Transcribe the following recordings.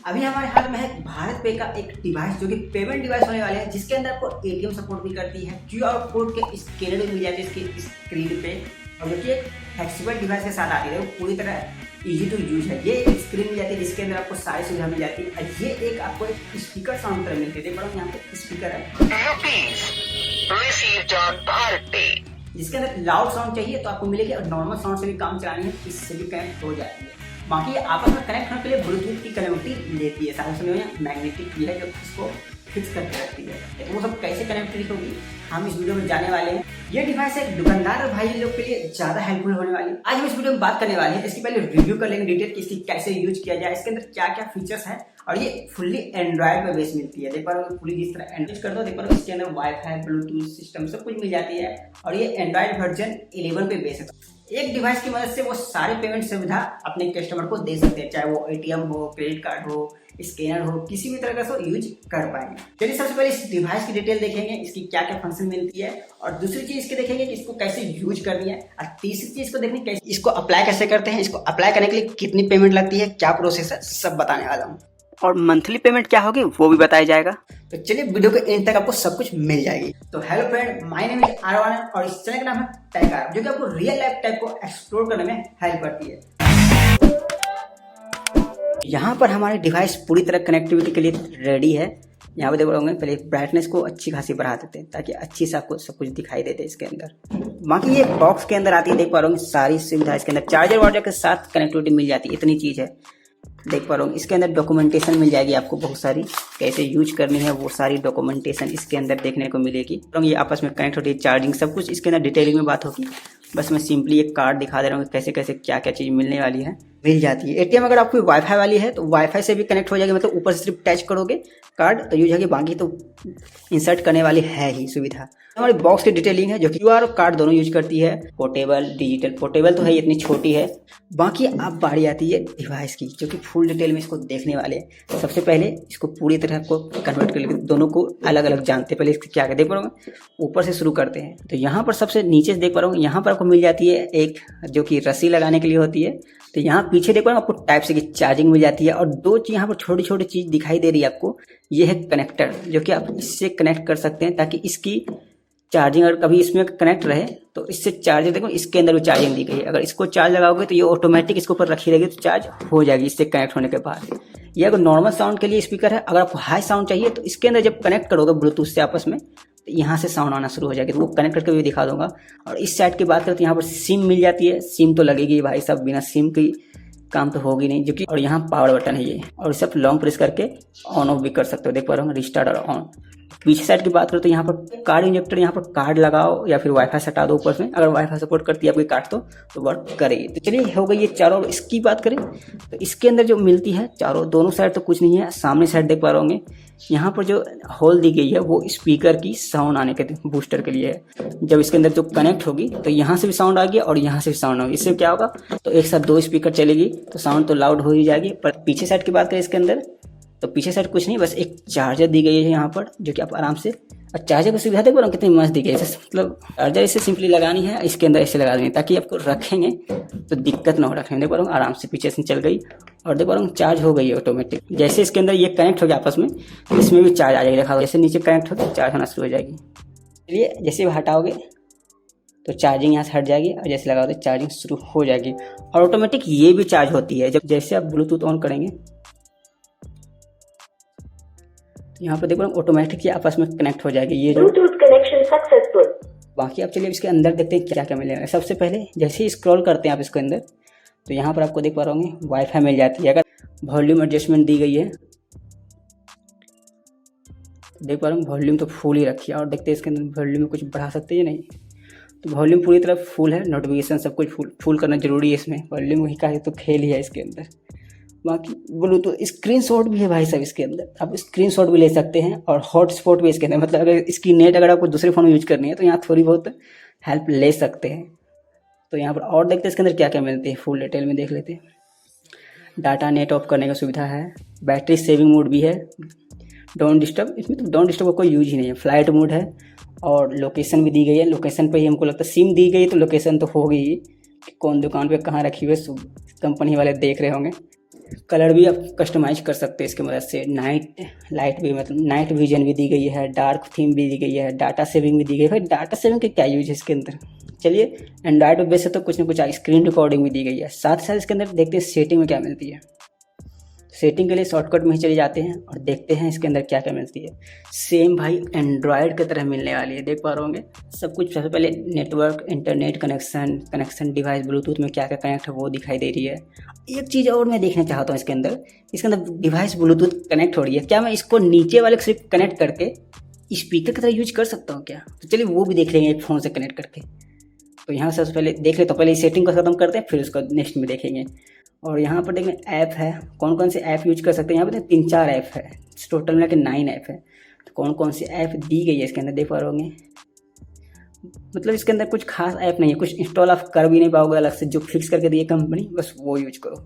अभी हमारे हाथ में है भारत पे का एक डिवाइस जो कि पेमेंट डिवाइस होने वाले हैं, जिसके अंदर आपको एटीएम सपोर्ट भी करती है, क्यूआर कोड के स्कैनर भी मिल जाते हैं इसकी स्क्रीन पे, और जो कि एक फ्लेक्सिबल डिवाइस के साथ आती है, वो पूरी तरह इजी टू यूज है। ये एक स्क्रीन मिल जाती है जिसके अंदर आपको सारी सुविधा मिल जाती है, और ये एक आपको एक स्पीकर साउंड तरह मिलती है। देख पा यहाँ पे स्पीकर है जिसके अंदर लाउड साउंड चाहिए तो आपको मिलेगी, और नॉर्मल साउंड से भी काम चलानी है इससे भी कनेक्ट हो जाती है। बाकी आपस में कनेक्ट होने के लिए ब्लूटूथ की कनेक्टिविटी लेती है, साथ में मैग्नेटिक भी है जो इसको फिक्स करके रखती है। तो वो सब कैसे कनेक्टिविटी होगी हम इस वीडियो में जाने वाले हैं। ये डिवाइस एक दुकानदार भाई लोग के लिए ज्यादा हेल्पफुल होने वाली है। आज हम इस वीडियो में बात करने वाले हैं। इसकी पहले रिव्यू कर लेंगे डिटेल कि इसकी कैसे यूज किया जाए, इसके अंदर क्या क्या फीचर्स है, और ये फुल्ली एंड्रॉइड पे बेस मिलती है। देख पा रहे हो फुल्ली जिस तरह एंड्रॉइड कर दो, देख पा रहे हो इसके अंदर वाईफाई ब्लूटूथ सिस्टम सब कुछ मिल जाती है, और ये एंड्रॉइड वर्जन 11 पे बेस है। एक डिवाइस की मदद से वो सारे पेमेंट सुविधा अपने कस्टमर को दे सकते हैं, चाहे वो एटीएम हो, क्रेडिट कार्ड हो, स्कैनर हो, किसी भी तरह का यूज कर पाएंगे। चलिए सबसे पहले इस डिवाइस की डिटेल देखेंगे, इसकी क्या क्या फंक्शन मिलती है, और दूसरी चीज इसके देखेंगे कि इसको कैसे यूज करनी है, और तीसरी चीज को देखनी कैसे इसको अप्लाई कैसे करते हैं, इसको अप्लाई करने के लिए कितनी पेमेंट लगती है, क्या प्रोसेस है, सब बताने वाला हूँ, और मंथली पेमेंट क्या होगी वो भी बताया जाएगा। तो चलिए वीडियो के एंड तक आपको सब कुछ मिल जाएगी। तो hello friend, my name is Aarvan और इस चैनल का नाम है टेक, जो कि आपको रियल लाइफ टेक को एक्सप्लोर करने में हेल्प करती है। यहाँ पर हमारे डिवाइस पूरी तरह कनेक्टिविटी के लिए रेडी है। यहाँ पे देख रहे होंगे, पहले ब्राइटनेस को अच्छी खासी बढ़ा देते हैं ताकि अच्छी से आपको सब कुछ दिखाई देते हैं इसके अंदर। बाकी ये बॉक्स के अंदर आती है, देख पा रहे होंगे सारी सुविधा इसके अंदर, चार्जर वार्जर के साथ कनेक्टिविटी मिल जाती है, इतनी चीज है। देख पा रहे हो इसके अंदर डॉक्यूमेंटेशन मिल जाएगी आपको, बहुत सारी कैसे यूज करनी है वो सारी डॉक्यूमेंटेशन इसके अंदर देखने को मिलेगी। तो ये आपस में कनेक्ट होती है, चार्जिंग सब कुछ इसके अंदर डिटेलिंग में बात होगी। बस मैं सिंपली एक कार्ड दिखा दे रहा हूँ कैसे कैसे क्या क्या चीज़ मिलने वाली है, मिल जाती है। एटीएम अगर आपको वाईफाई वाली है तो वाईफाई से भी कनेक्ट हो जाएगी, मतलब ऊपर से सिर्फ टच करोगे कार्ड तो यूज होगी, बाकी तो इंसर्ट करने वाली है ही सुविधा। हमारी बॉक्स की डिटेलिंग है जो कि क्यूआर कार्ड दोनों यूज करती है, पोर्टेबल डिजिटल। पोर्टेबल तो है इतनी छोटी है। बाकी अब बारी आती है डिवाइस की, जो कि फुल डिटेल में इसको देखने वाले हैं। सबसे पहले इसको पूरी तरह आपको कन्वर्ट कर लेंगे, दोनों को अलग अलग जानते हैं। पहले इसको क्या देख पा रहा हूँ, ऊपर से शुरू करते हैं। तो यहाँ पर सबसे नीचे देख पा रहा हूँ, यहाँ पर आपको मिल जाती है एक जो कि रस्सी लगाने के लिए होती है। तो यहाँ पीछे देख पा रहा हूँ आपको टाइप से की चार्जिंग मिल जाती है, और दो चीज यहाँ पर छोटी छोटी चीज दिखाई दे रही है आपको। ये है कनेक्टर, जो कि आप इससे कनेक्ट कर सकते हैं ताकि इसकी चार्जिंग अगर कभी इसमें कनेक्ट रहे तो इससे चार्जर देखो इसके अंदर भी चार्जिंग दी गई है। अगर इसको चार्ज लगाओगे तो ये ऑटोमेटिक इसके ऊपर रखी रहेगी तो चार्ज हो जाएगी इससे कनेक्ट होने के बाद। ये अगर नॉर्मल साउंड के लिए स्पीकर है, अगर आपको हाई साउंड चाहिए तो इसके अंदर जब कनेक्ट करोगे ब्लूटूथ से आपस में तो यहाँ से साउंड आना शुरू हो जाएगी, तो वो कनेक्ट करके भी दिखा दूंगा। और इस साइड की बात करें तो यहाँ पर सिम मिल जाती है। सिम तो लगेगी भाई साहब, बिना सिम की काम तो होगी नहीं, जो कि और यहाँ पावर बटन है ये, और इसे आप लॉन्ग प्रेस करके ऑन ऑफ भी कर सकते हो। देख पा रहे हो रिस्टार्ट और ऑन। पीछे साइड की बात करो तो यहाँ पर कार्ड इंजेक्टर, यहाँ पर कार्ड लगाओ या फिर वाईफाई सटा दो ऊपर में, अगर वाईफाई सपोर्ट करती है आपकी कार्ड तो वर्क करेगी। तो चलिए हो गई ये चारों। इसकी बात करें तो इसके अंदर जो मिलती है चारों, दोनों साइड तो कुछ नहीं है, सामने साइड देख पा रहे होंगे यहाँ पर जो होल दी गई है वो स्पीकर की साउंड आने के बूस्टर के लिए है। जब इसके अंदर जो कनेक्ट होगी तो यहाँ से भी साउंड आ गया और यहाँ से भी साउंड होगी। इससे क्या होगा, तो एक साथ दो स्पीकर चलेगी तो साउंड तो लाउड हो ही जाएगी। पर पीछे साइड की बात करें इसके अंदर तो पीछे साइड कुछ नहीं, बस एक चार्जर दी गई है यहाँ पर, जो कि आप आराम से, और चार्जर की सुविधा देख रहा हूँ कितनी मस्त दी गई है। मतलब चार्जर इसे सिंपली लगानी है, इसके अंदर ऐसे लगा देनी ताकि आपको रखेंगे तो दिक्कत ना हो रखने। देख पा रहा हूँ आराम से पीछे से चल गई, और देख पा रहा हूँ चार्ज हो गई है ऑटोमेटिक। जैसे इसके अंदर ये कनेक्ट हो गया आपस में तो इसमें भी चार्ज आ जाएगी। देखा जैसे नीचे कनेक्ट होगी चार्ज होना शुरू हो जाएगी। चलिए जैसे भी हटाओगे तो चार्जिंग यहाँ से हट जाएगी, और जैसे लगाओगे चार्जिंग शुरू हो जाएगी, और ऑटोमेटिक ये भी चार्ज होती है। जब जैसे आप ब्लूटूथ ऑन करेंगे यहाँ पर देखो ऑटोमेटिक ये आपस में कनेक्ट हो जाएगी, ये ब्लूटूथ कनेक्शन सक्सेसफुल। बाकी आप चलिए इसके अंदर देखते हैं क्या क्या मिलेगा। सबसे पहले जैसे ही स्क्रॉल करते हैं आप इसके अंदर तो यहाँ पर आपको देख पा रहे होंगे वाईफाई मिल जाती है। अगर वॉल्यूम एडजस्टमेंट दी गई है, देख पा रहे हैं वॉल्यूम तो फुल ही रखी है, और देखते हैं इसके अंदर वॉल्यूम में कुछ बढ़ा सकते हैं या नहीं। तो वॉल्यूम पूरी तरह फुल है, नोटिफिकेशन सब कुछ फुल करना जरूरी है इसमें। वॉल्यूम का तो खेल ही है इसके अंदर। बाकी ब्लूटूथ स्क्रीनशॉट भी है भाई साहब इसके अंदर, आप स्क्रीनशॉट भी ले सकते हैं, और हॉटस्पॉट भी इसके अंदर, मतलब अगर इसकी नेट अगर आपको दूसरे फ़ोन में यूज करनी है तो यहाँ थोड़ी बहुत हेल्प ले सकते हैं। तो यहाँ पर और देखते हैं इसके अंदर क्या क्या मिलती है, फुल डिटेल में देख लेते हैं। डाटा नेट ऑफ करने की सुविधा है, बैटरी सेविंग मोड भी है, डोंट डिस्टर्ब, इसमें तो डोंट डिस्टर्ब का कोई यूज ही नहीं है। फ्लाइट मोड है, और लोकेशन भी दी गई है। लोकेशन पे ही हमको लगता है सिम दी गई तो लोकेशन तो होगी ही, कौन दुकान पे कहाँ रखी हुई है कंपनी वाले देख रहे होंगे। कलर भी आप कस्टमाइज कर सकते हैं इसकी मदद से। नाइट लाइट भी, मतलब नाइट विजन भी दी गई है, डार्क थीम भी दी गई है, डाटा सेविंग भी दी गई है। भाई डाटा सेविंग का क्या यूज है इसके अंदर? चलिए, एंड्रॉइड पे वैसे तो कुछ ना कुछ स्क्रीन रिकॉर्डिंग भी दी गई है। साथ ही साथ इसके अंदर देखते हैं सेटिंग में क्या मिलती है। सेटिंग के लिए शॉर्टकट में ही चले जाते हैं और देखते हैं इसके अंदर क्या क्या मिलती है। सेम भाई एंड्रॉयड की तरह मिलने वाली है, देख पा रहे होंगे सब कुछ। सबसे पहले network, internet connection device, Bluetooth में क्या क्या कनेक्ट है वो दिखाई दे रही है। एक चीज़ और मैं देखना चाहता हूँ इसके अंदर डिवाइस ब्लूटूथ कनेक्ट हो रही है, क्या मैं इसको नीचे वाले सिर्फ कनेक्ट करके स्पीकर की तरह यूज कर सकता हूँ क्या? तो चलिए वो भी देख लेंगे एक फ़ोन से कनेक्ट करके। तो यहाँ सबसे पहले देख ले, तो पहले इस सेटिंग को खत्म करते हैं, फिर उसको नेक्स्ट में देखेंगे। और यहाँ पर देखें ऐप है, कौन कौन से ऐप यूज कर सकते हैं। यहाँ पर 3-4 ऐप है, टोटल मिला के 9 ऐप है। तो कौन कौन सी ऐप दी गई है इसके अंदर देख पा रहे होंगे। मतलब इसके अंदर कुछ खास ऐप नहीं है, कुछ इंस्टॉल आप कर भी नहीं पाओगे अलग से, जो फिक्स करके दी है कंपनी बस वो यूज करो।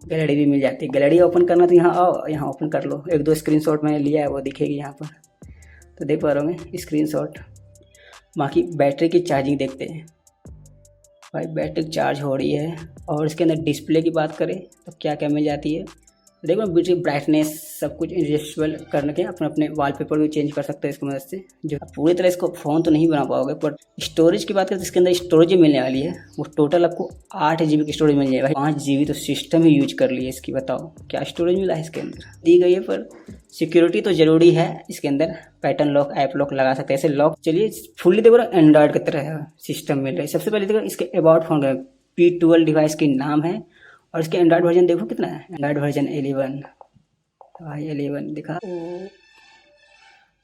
गैलरी भी मिल जाती है, गैलरी ओपन करना तो यहाँ आओ, यहाँ ओपन कर लो। 1-2 स्क्रीनशॉट मैंने लिया है वो दिखेगी यहाँ पर, तो देख पा रहे होंगे स्क्रीनशॉट। बाकी बैटरी की चार्जिंग देखते हैं। भाई बैटरी चार्ज हो रही है। और इसके अंदर डिस्प्ले की बात करें तो क्या क्या मिल जाती है, देखो बैटरी ब्राइटनेस सब कुछ एडजस्टेबल करने के अपने अपने वॉलपेपर भी चेंज कर सकते हैं इसकी मदद से। जो पूरी तरह इसको फ़ोन तो नहीं बना पाओगे, पर स्टोरेज की बात करें तो इसके अंदर स्टोरेज मिलने वाली है। वो टोटल आपको 8 GB की स्टोरेज मिल जाएगी। 5 GB तो सिस्टम ही यूज कर लिया इसकी, बताओ क्या स्टोरेज मिला है इसके अंदर दी गई है। पर सिक्योरिटी तो ज़रूरी है इसके अंदर, पैटर्न लॉक, ऐप लॉक लगा सकते हैं ऐसे लॉक। चलिए फुल्ली देखो एंड्रॉयड की तरह सिस्टम मिल रहा है। सबसे पहले देखो इसके अबाउट फोन का P12 डिवाइस की नाम है, और इसके एंड्रॉयड वर्जन देखो कितना है, एंड्रॉयड वर्जन 11। भाई 11 दिखा,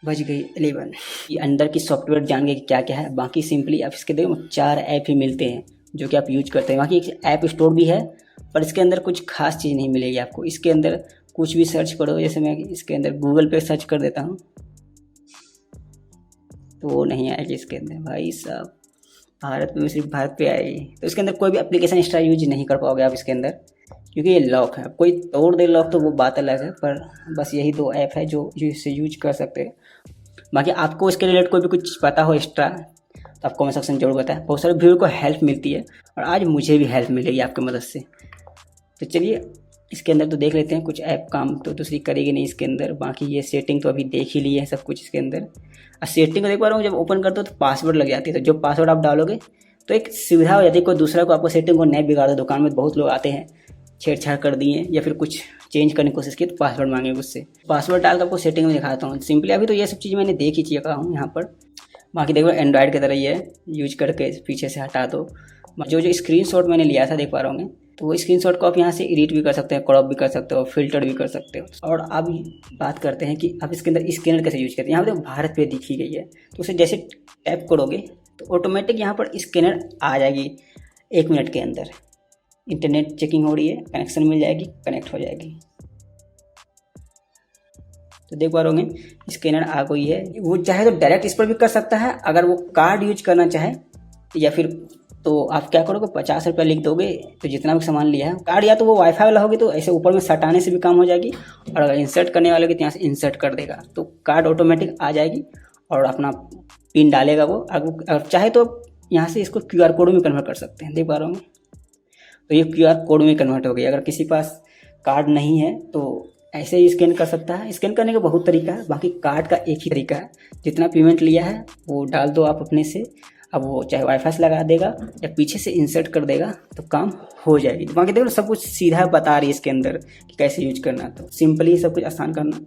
बज गई 11। ये अंदर की सॉफ्टवेयर जान गए कि क्या क्या है। बाकी सिंपली आप इसके देखो 4 ऐप ही मिलते हैं जो कि आप यूज करते हैं। बाकी एक ऐप स्टोर भी है, पर इसके अंदर कुछ खास चीज़ नहीं मिलेगी आपको। इसके अंदर कुछ भी सर्च करो, जैसे मैं इसके अंदर गूगल पे सर्च कर देता हूँ तो वो नहीं आएगी इसके अंदर। भाई साहब भारत में सिर्फ भारत पे आएगी, तो इसके अंदर कोई भी एप्लीकेशन एक्स्ट्रा यूज नहीं कर पाओगे आप इसके अंदर, क्योंकि ये लॉक है। कोई तोड़ दे लॉक तो वो बात अलग है, पर बस यही 2 ऐप है जो इससे यूज कर सकते हैं। बाकी आपको इसके रिलेटेड कोई भी कुछ पता हो एक्स्ट्रा तो आप कमेंट सेक्शन जरूर बताएं। बहुत सारे व्यूअर को हेल्प मिलती है और आज मुझे भी हेल्प मिलेगी आपकी मदद से। तो चलिए इसके अंदर तो देख लेते हैं, कुछ ऐप काम तो दूसरी करेगी नहीं इसके अंदर। बाकी ये सेटिंग तो अभी देख ही ली है सब कुछ इसके अंदर। और सेटिंग को देख पा रहा हूँ, जब ओपन करते हो तो पासवर्ड लग जाती है, तो जो पासवर्ड आप डालोगे तो एक सुविधा हो जाती है, कोई दूसरा को आपको सेटिंग को नहीं बिगाड़ दो। दुकान में बहुत लोग आते हैं, छेड़छाड़ कर दिए या फिर कुछ चेंज करने की कोशिश की तो पासवर्ड मांगे उससे। पासवर्ड डाल कर आपको सेटिंग में दिखाता हूँ सिंपली। अभी तो ये सब चीज़ मैंने देख ही चुका हूँ यहाँ पर। बाकी देखो एंड्रॉयड की तरह ही है, यूज करके पीछे से हटा दो। जो स्क्रीनशॉट मैंने लिया था देख पा रहा हूँ, तो वो स्क्रीनशॉट को आप यहाँ से एडिट भी कर सकते हैं, क्रॉप भी कर सकते हो, फिल्टर भी कर सकते हो। और अब बात करते हैं कि आप इसके अंदर स्कैनर कैसे यूज करते हैं। यहाँ पे भारत पे दिखी गई है, तो उसे जैसे टैप करोगे तो ऑटोमेटिक यहाँ पर स्कैनर आ जाएगी 1 मिनट के अंदर। इंटरनेट चेकिंग हो रही है, कनेक्शन मिल जाएगी, कनेक्ट हो जाएगी। तो देख पा रहे होंगे स्कैनर आ गई है। वो चाहे तो डायरेक्ट इस पर भी कर सकता है, अगर वो कार्ड यूज करना चाहे या फिर तो आप क्या करोगे 50 रुपये लिख दोगे, तो जितना भी सामान लिया है कार्ड, या तो वो वाईफाई वाला होगी तो ऐसे ऊपर में सटाने से भी काम हो जाएगी, और अगर इंसर्ट करने वाले होगी तो यहाँ से इंसर्ट कर देगा, तो कार्ड ऑटोमेटिक आ जाएगी और अपना पिन डालेगा वो। अगर चाहे तो यहाँ से इसको QR कोड में कन्वर्ट कर सकते हैं, देख पा रहे होंगे। तो ये QR कोड में कन्वर्ट हो गई। अगर किसी पास कार्ड नहीं है तो ऐसे ही स्कैन कर सकता है। स्कैन करने का बहुत तरीका है, बाकी कार्ड का एक ही तरीका है। जितना पेमेंट लिया है वो डाल दो आप अपने से, अब वो चाहे वाईफाई से लगा देगा या पीछे से इंसर्ट कर देगा तो काम हो जाएगी। तो बाकी देखो सब कुछ सीधा बता रही है इसके अंदर कि कैसे यूज करना, तो सिंपली सब कुछ आसान करना।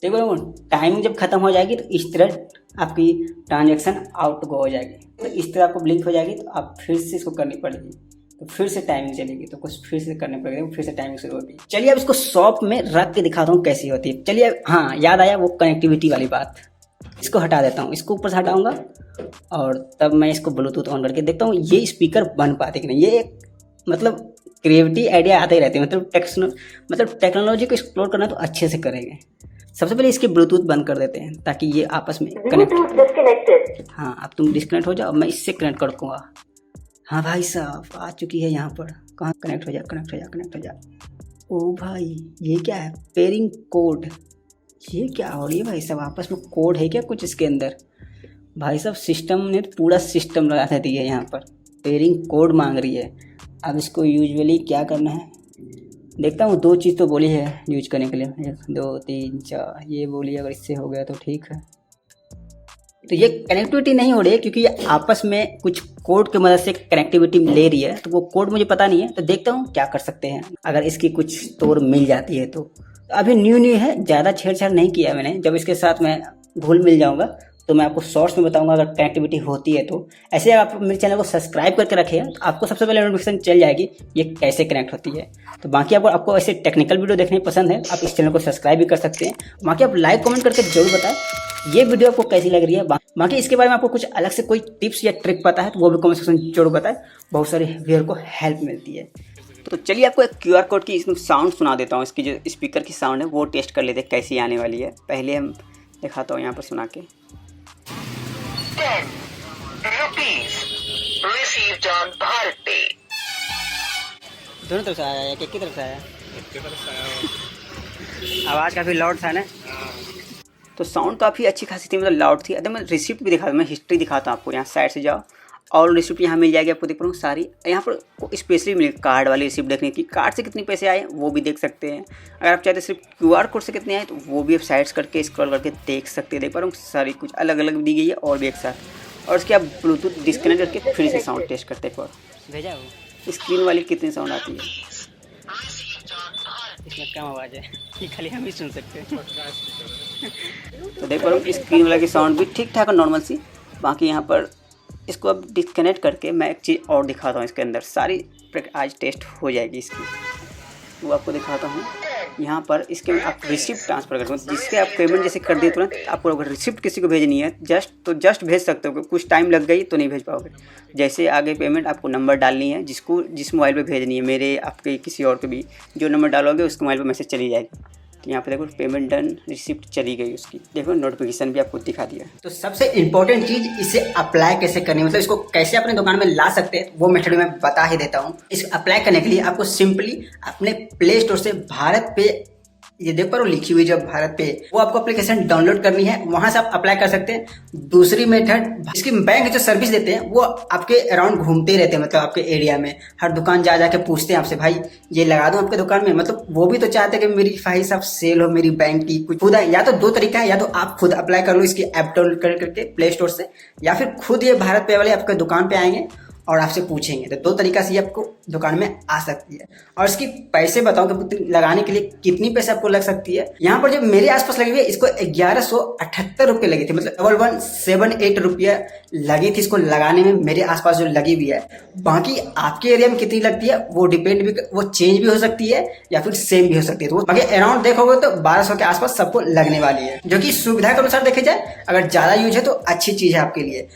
देखो टाइमिंग जब खत्म हो जाएगी तो इस तरह आपकी ट्रांजेक्शन आउट गो हो जाएगी, तो इस तरह आपको ब्लिंक हो जाएगी, तो आप फिर से इसको करनी पड़ेगी, तो फिर से टाइमिंग चलेगी, तो कुछ फिर से करने पड़ेगा, फिर से टाइमिंग शुरू होगी। चलिए अब इसको शॉप में रख के दिखाता हूँ कैसी होती है। चलिए हाँ याद आया वो कनेक्टिविटी वाली बात, इसको हटा देता हूँ, इसको ऊपर से हटाऊंगा और तब मैं इसको ब्लूटूथ ऑन करके देखता हूँ ये स्पीकर बन पाते कि नहीं। ये एक मतलब क्रिएटिविटी आइडिया आते ही रहते हैं, मतलब टेक्नोलॉजी को एक्सप्लोर करना तो अच्छे से करेंगे। सबसे पहले इसके ब्लूटूथ बंद कर देते हैं ताकि ये आपस में कनेक्ट। हाँ अब तुम डिस्कनेक्ट हो जाओ, मैं इससे कनेक्ट कर दूँगा। हाँ भाई साहब आ चुकी है यहाँ पर, कहाँ कनेक्ट हो जा, कनेक्ट हो जा, कनेक्ट हो जा। ओ भाई ये क्या है, पेयरिंग कोड, ये क्या हो रही है भाई साहब, आपस में कोड है क्या कुछ इसके अंदर? भाई साहब सिस्टम ने पूरा सिस्टम लगा दिया है यहाँ पर, पेयरिंग कोड मांग रही है। अब इसको यूजुअली क्या करना है, देखता हूँ, 2 चीज़ तो बोली है यूज करने के लिए, 1 2 3 4 ये बोली, अगर इससे हो गया तो ठीक है। तो ये कनेक्टिविटी नहीं हो रही है क्योंकि ये आपस में कुछ कोड की मदद से कनेक्टिविटी ले रही है, तो वो कोड मुझे पता नहीं है, तो देखता हूँ क्या कर सकते हैं अगर इसकी कुछ तोड़ मिल जाती है तो। अभी न्यू है, ज़्यादा छेड़छाड़ नहीं किया मैंने, जब इसके साथ मैं घुल मिल जाऊँगा तो मैं आपको शॉर्ट्स में बताऊंगा अगर कनेक्टिविटी होती है तो। ऐसे आप मेरे चैनल को सब्सक्राइब करके रखिए, तो आपको सबसे पहले नोटिफिकेशन चल जाएगी ये कैसे कनेक्ट होती है। तो बाकी आपको ऐसे टेक्निकल वीडियो देखने पसंद है, आप इस चैनल को सब्सक्राइब भी कर सकते हैं। बाकी आप लाइक कमेंट करके जरूर बताएं ये वीडियो आपको कैसी लग रही है। बाकी इसके बारे में आपको कुछ अलग से कोई टिप्स या ट्रिक पता है तो वो भी कमेंट सेक्शन में जरूर बताएं, बहुत सारे व्यूअर को हेल्प मिलती है। तो चलिए आपको एक QR कोड की इसमें साउंड सुना देता हूँ, इसकी जो स्पीकर की साउंड है वो टेस्ट कर लेते हैं कैसी आने वाली है। पहले हम दिखाता हूँ यहाँ पर सुना के। 10 rupees received on Bharat Pay. दोनों तरफ से आया है, एक की तरफ से आया? एक की तरफ से आया। आवाज़ काफ़ी लाउड था ना, तो साउंड काफ़ी अच्छी खासी थी, मतलब लाउड थी। अगर मैं रिसिप्ट भी दिखाता हूँ, मैं हिस्ट्री दिखाता हूँ आपको। यहाँ साइड से जाओ और रिसिप्ट यहाँ मिल जाएगी आपको, देख रहा हूँ सारी। यहाँ पर स्पेशली मिलेगी कार्ड वाली रिसिप्ट देखने की, कार्ड से कितने पैसे आए वो भी देख सकते हैं। अगर आप चाहते सिर्फ QR कोड से कितने आए तो वो भी आप साइड्स करके स्क्रॉल करके देख सकते हैं। देख पा रहा हूँ सारी कुछ अलग अलग दी गई है और भी एक साथ। और उसके आप ब्लूटूथ डिस्कनेक्ट करके फिर से साउंड टेस्ट करते हैं। भेजा हो स्क्रीन वाली कितनी साउंड आती है, इसमें कम आवाज़ है, ये खाली हम ही सुन सकते हैं। तो देख पा रहा हूँ स्क्रीन वाला की साउंड भी ठीक ठाक है, नॉर्मल सी। बाकी यहाँ पर इसको अब डिस्कनेक्ट करके मैं एक चीज़ और दिखाता हूँ, इसके अंदर सारी आज टेस्ट हो जाएगी इसकी, वो आपको दिखाता हूँ। यहाँ पर इसके में आप रिसिप्ट ट्रांसफ़र करते हो, जिसके आप पेमेंट जैसे कर दिए तुरंत। आपको अगर रिसिप्ट किसी को भेजनी है जस्ट भेज सकते हो, कुछ टाइम लग गई तो नहीं भेज पाओगे। जैसे आगे पेमेंट आपको नंबर डालनी है, जिस मोबाइल पे भेजनी है, मेरे आपके किसी और के भी, जो नंबर डालोगे उसके मोबाइल पे मैसेज चली जाएगी। तो यहाँ पे देखो पेमेंट डन, रिसिप्ट चली गई उसकी, देखो नोटिफिकेशन भी आपको दिखा दिया। तो सबसे इंपॉर्टेंट चीज, इसे अप्लाई कैसे करनी है, मतलब इसको कैसे अपने दुकान में ला सकते हैं वो मेथड मैं बता ही देता हूँ। इस अप्लाई करने के लिए आपको सिंपली अपने प्ले स्टोर से भारत पे, ये देख पा रहे हो लिखी हुई जब भारत पे, वो आपको एप्लीकेशन डाउनलोड करनी है, वहां से आप अप्लाई कर सकते हैं। दूसरी मेथड, इसकी बैंक जो सर्विस देते हैं वो आपके अराउंड घूमते रहते हैं, मतलब आपके एरिया में हर दुकान जा जाके पूछते हैं आपसे, भाई ये लगा दूं आपके दुकान में। मतलब वो भी तो चाहते हैं कि मेरी ख्वाहिश आप सेल हो, मेरी बैंक की कुछ खुद है। या तो 2 तरीका है, या तो आप खुद अप्लाई कर लो इसकी ऐप डाउनलोड करके प्ले स्टोर से, या फिर खुद ये भारत पे वाले आपके दुकान पे आएंगे और आपसे पूछेंगे। तो 2 तरीका से ये आपको दुकान में आ सकती है। और इसकी पैसे बताओ कि लगाने के लिए कितनी पैसे आपको लग सकती है। यहाँ पर जो मेरे आसपास लगी हुई है इसको 1178 रुपये लगी थी, मतलब 1178 रुपया लगी थी इसको लगाने में, मेरे आसपास जो लगी हुई है। बाकी आपके एरिया में कितनी लगती है वो डिपेंड भी, वो चेंज भी हो सकती है या फिर सेम भी हो सकती है। तो बाकी अराउंड देखोगे तो 1200 के आसपास सबको लगने वाली है, जो कि सुविधा के अनुसार देखे जाए अगर ज्यादा यूज है तो अच्छी चीज है आपके लिए।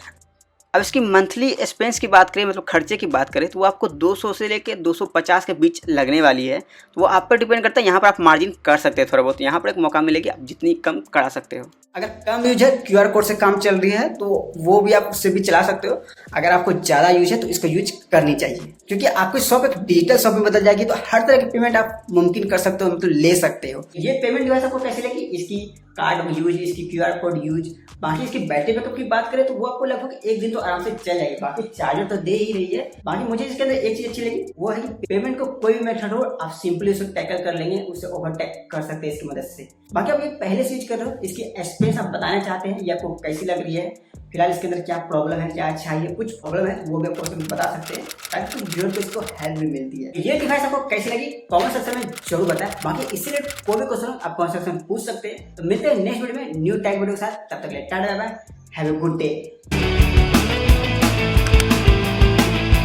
अब इसकी मंथली एक्सपेंस की बात करें, मतलब खर्चे की बात करें, तो वो आपको 200 से लेकर 250 के बीच लगने वाली है। तो वो आप पर डिपेंड करता है, यहाँ पर आप मार्जिन कर सकते हैं थोड़ा बहुत, यहाँ पर एक मौका मिलेगी, आप जितनी कम करा सकते हो। अगर कम यूज है, QR कोड से काम चल रही है तो वो भी आप उससे भी चला सकते हो। अगर आपको ज़्यादा यूज है तो इसको यूज करनी चाहिए, क्योंकि आपकी शॉप एक डिजिटल शॉप में बदल जाएगी, तो हर तरह की पेमेंट आप मुमकिन कर सकते हो, मतलब ले सकते हो। ये पेमेंट डिवाइस आपको कैसे लगी, इसकी कार्ड यूज, इसकी QR कोड यूज। बाकी इसकी बैटरी बैकअप की बात करें तो वो आपको लगभग 1 दिन तो आराम से चल जाएगी। बाकी चार्जर तो दे ही रही है। बाकी मुझे इसके अंदर एक चीज अच्छी लगी, वो है कि पेमेंट को कोई भी मेथड हो आप सिंपली उसे टैकल कर लेंगे, उसे ओवरटेक कर सकते हैं इसकी मदद से। बाकी आप ये पहले से यूज कर रहे हो, इसकी एक्सपीरियंस आप बताना चाहते हैं या आपको कैसी लग रही है, फिलहाल इसके अंदर क्या प्रॉब्लम है, क्या अच्छा है, कुछ प्रॉब्लम है वो भी आपको बता सकते हैं, ताकि कुछ जरूर इसको हेल्प भी मिलती है। ये डिवाइस आपको कैसी लगी कमेंट सेक्शन में जरूर बताएं। बाकी इससे रिलेटेड कोई भी क्वेश्चन आप कमेंट सेक्शन में पूछ सकते हैं। तो मिलते हैं नेक्स्ट वीडियो में न्यू टैग वीडियो के साथ, तब तक के लिए टाटा bye bye, have a good day.